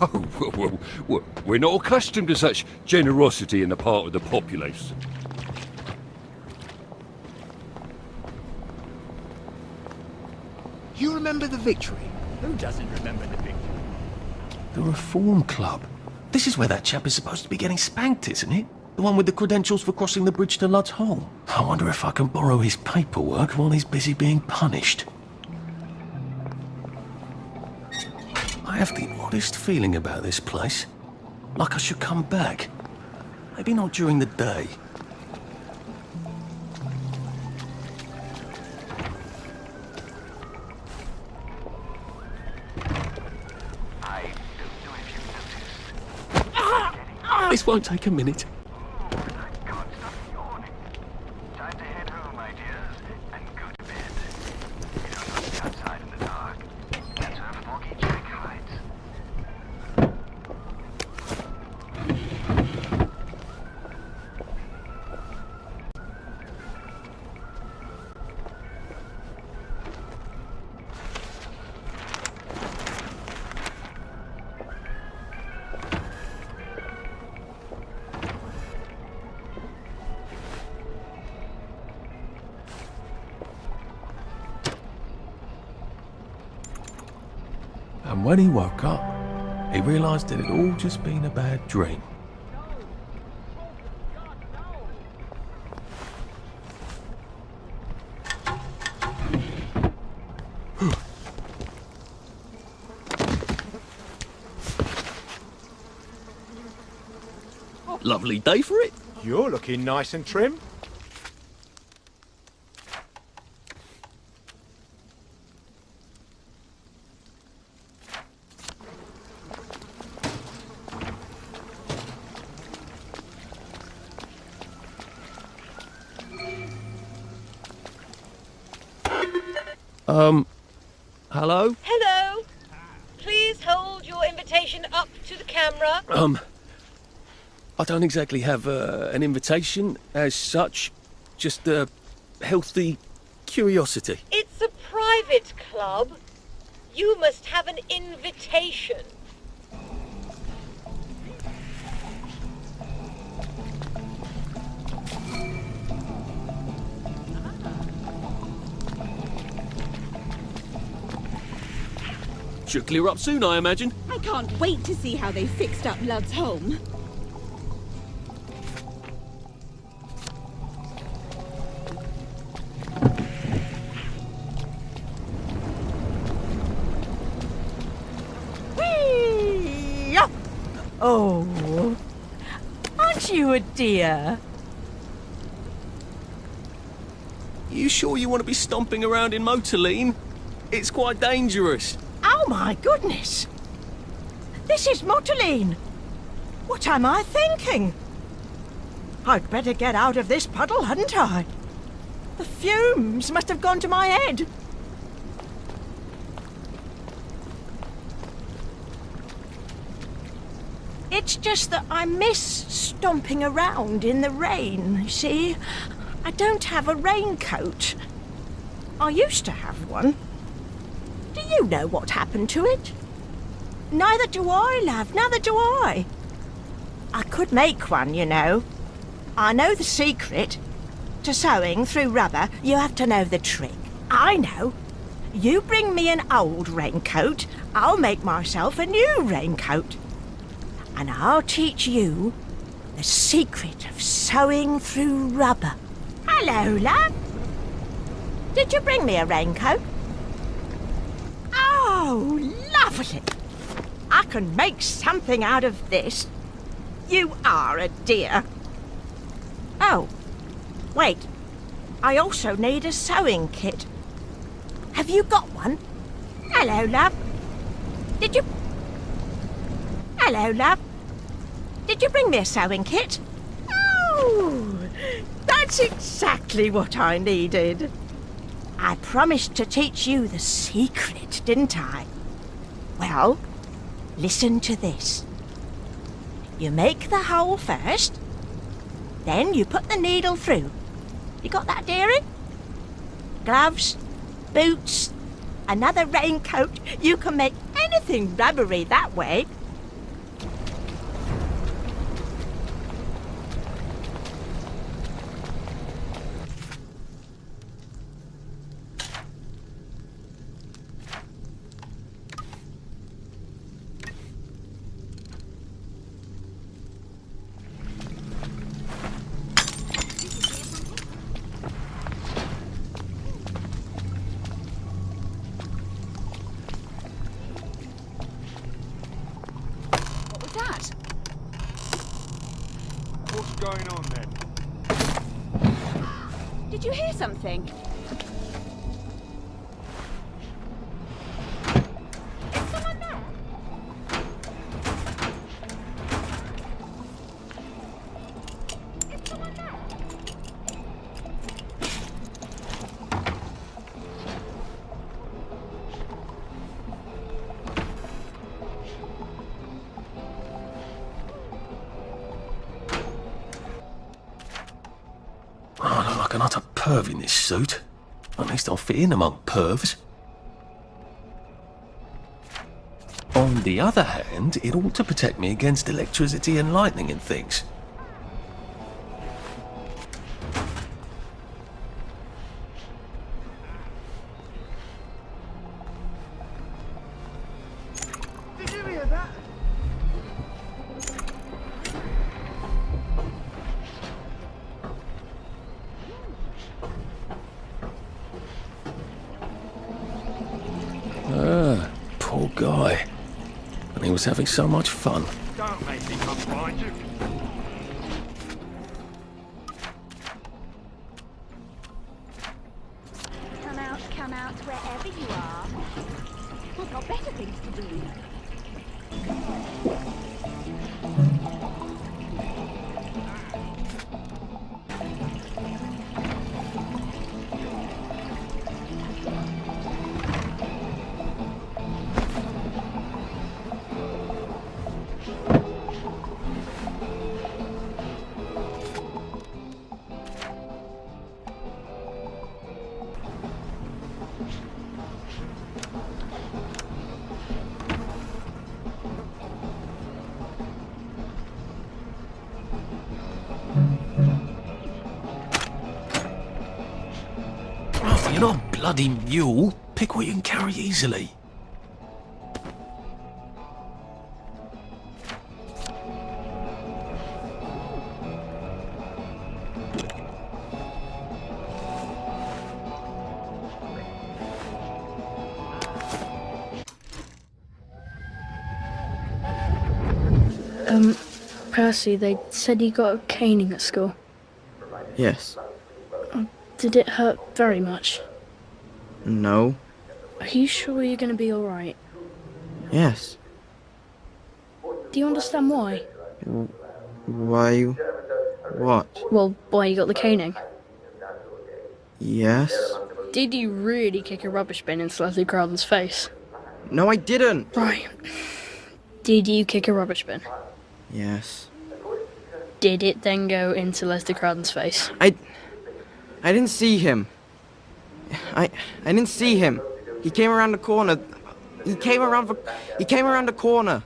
Oh, well, we're not accustomed to such generosity in the part of the populace. You remember the Victory? Who doesn't remember the Victory? The Reform Club. This is where that chap is supposed to be getting spanked, isn't it? The one with the credentials for crossing the bridge to Lud's Hole. I wonder if I can borrow his paperwork while he's busy being punished. I have the oddest feeling about this place. Like I should come back. Maybe not during the day. This won't take a minute. And when he woke up, he realised it had all just been a bad dream. Lovely day for it. You're looking nice and trim. Hello? Hello. Please hold your invitation up to the camera. I don't exactly have an invitation as such, just a healthy curiosity. It's a private club. You must have an invitation. Should clear up soon, I imagine. I can't wait to see how they fixed up Love's home. Whee! Oh, aren't you a dear? You sure you want to be stomping around in Motorline? It's quite dangerous. Oh my goodness! This is Motorline! What am I thinking? I'd better get out of this puddle, hadn't I? The fumes must have gone to my head. It's just that I miss stomping around in the rain, you see? I don't have a raincoat. I used to have one. Do you know what happened to it? Neither do I, love, neither do I. I could make one, you know. I know the secret. To sewing through rubber, you have to know the trick. I know. You bring me an old raincoat, I'll make myself a new raincoat. And I'll teach you the secret of sewing through rubber. Hello, love. Did you bring me a raincoat? Oh, lovely. I can make something out of this. You are a dear. Oh, wait. I also need a sewing kit. Have you got one? Hello, love. Did you... Hello, love. Did you bring me a sewing kit? Oh, that's exactly what I needed. I promised to teach you the secret, didn't I? Well, listen to this. You make the hole first, then you put the needle through. You got that, dearie? Gloves, boots, another raincoat. You can make anything rubbery that way. What's going on then? Did you hear something? Is someone there? Is someone there? I look like an utter perv in this suit. At least I'll fit in among pervs. On the other hand, it ought to protect me against electricity and lightning and things. guy. And he was having so much fun. Don't make me come find you. Come out, wherever you are. We've got better things to do. You're not a bloody mule. Pick what you can carry easily. Percy, they said you got a caning at school. Yes. Did it hurt very much? No. Are you sure you're gonna be alright? Yes. Do you understand why? Why? What? Well, why you got the caning? Yes. Did you really kick a rubbish bin in Leslie Crowden's face? No, I didn't. Right. Did you kick a rubbish bin? Yes. Did it then go into Leslie Crowden's face? I didn't see him. I didn't see him. He came around the corner. He came around the corner.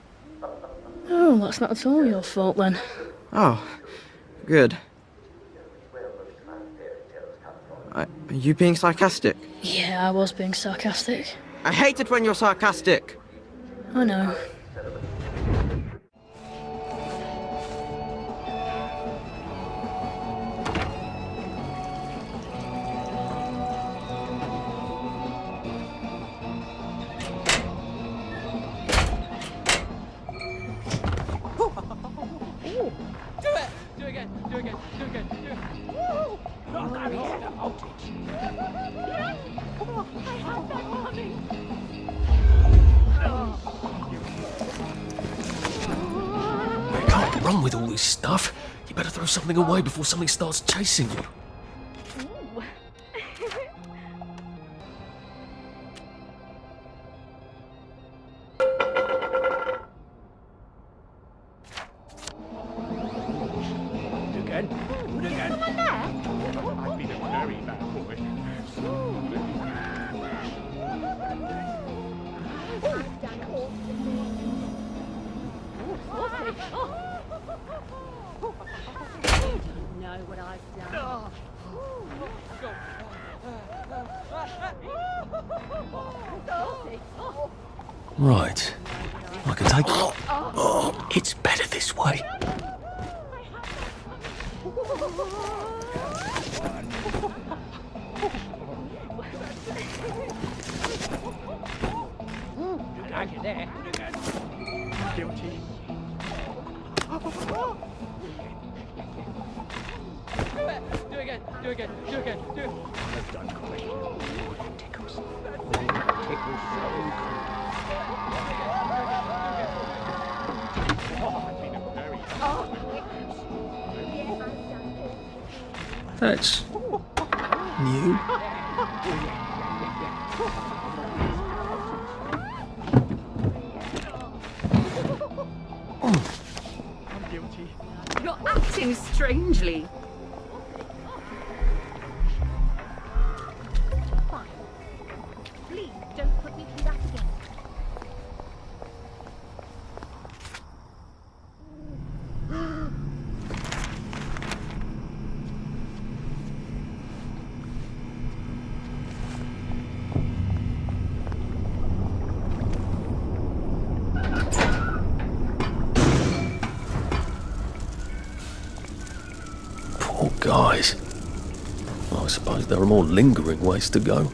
Oh, that's not at all your fault then. Oh, good. Are you being sarcastic? Yeah, I was being sarcastic. I hate it when you're sarcastic. I know. Run with all this stuff. You better throw something away before something starts chasing you. I've been a very bad boy. Know what I've done. Right. I can take... Oh, it's better this way. Guilty. Do again. I've done great. Tickles. Tickles so That's new. I'm guilty. You're acting strangely. Fine. Please don't put me through that again. Poor guys. Well, I suppose there are more lingering ways to go.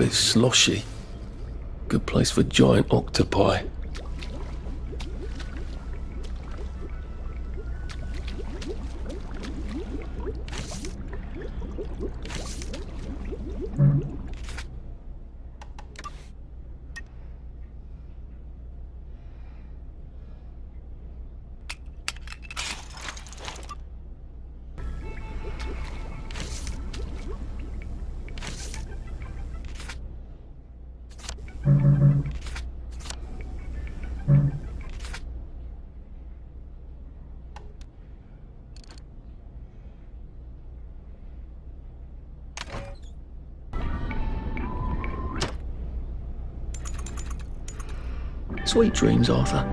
bit sloshy. Good place for giant octopi. Sweet dreams, Arthur.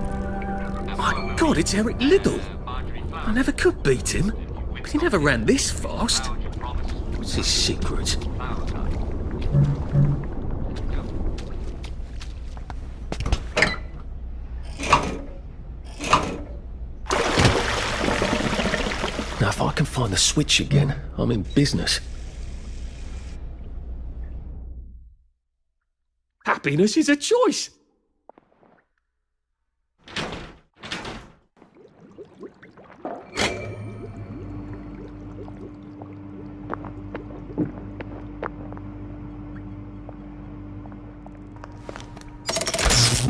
My God, it's Eric Liddell. I never could beat him, but he never ran this fast. What's his secret? Now, if I can find the switch again, I'm in business. Happiness is a choice.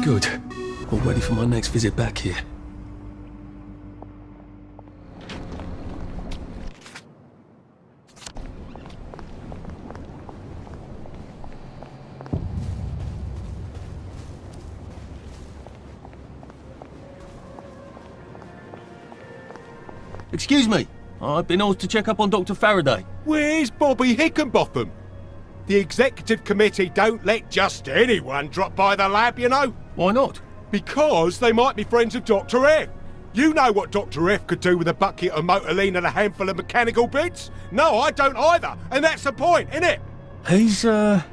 Good. All ready for my next visit back here. Excuse me. I've been asked to check up on Dr. Faraday. Where's Bobby Hickenbotham? The executive committee don't let just anyone drop by the lab, you know. Why not? Because they might be friends of Dr. F. You know what Dr. F could do with a bucket of motorline and a handful of mechanical bits? No, I don't either, and that's the point, innit? He's, at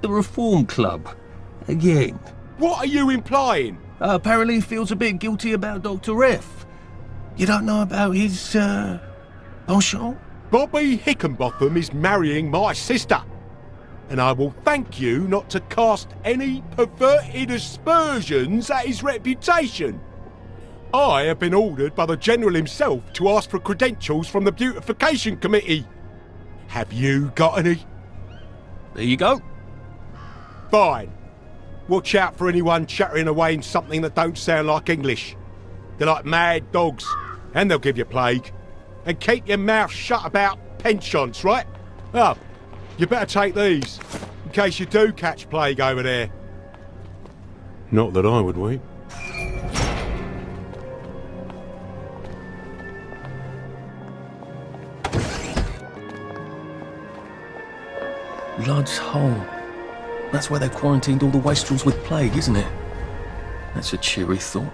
the Reform Club. Again. What are you implying? Apparently he feels a bit guilty about Dr. F. You don't know about his, penchant? Bobby Hickenbotham is marrying my sister. And I will thank you not to cast any perverted aspersions at his reputation. I have been ordered by the General himself to ask for credentials from the Beautification Committee. Have you got any? There you go. Fine. Watch out for anyone chattering away in something that don't sound like English. They're like mad dogs, and they'll give you plague. And keep your mouth shut about pensions, right? Oh, you better take these, in case you do catch plague over there. Not that I would wait. Lud's Hole. That's where they've quarantined all the wastrels with plague, isn't it? That's a cheery thought.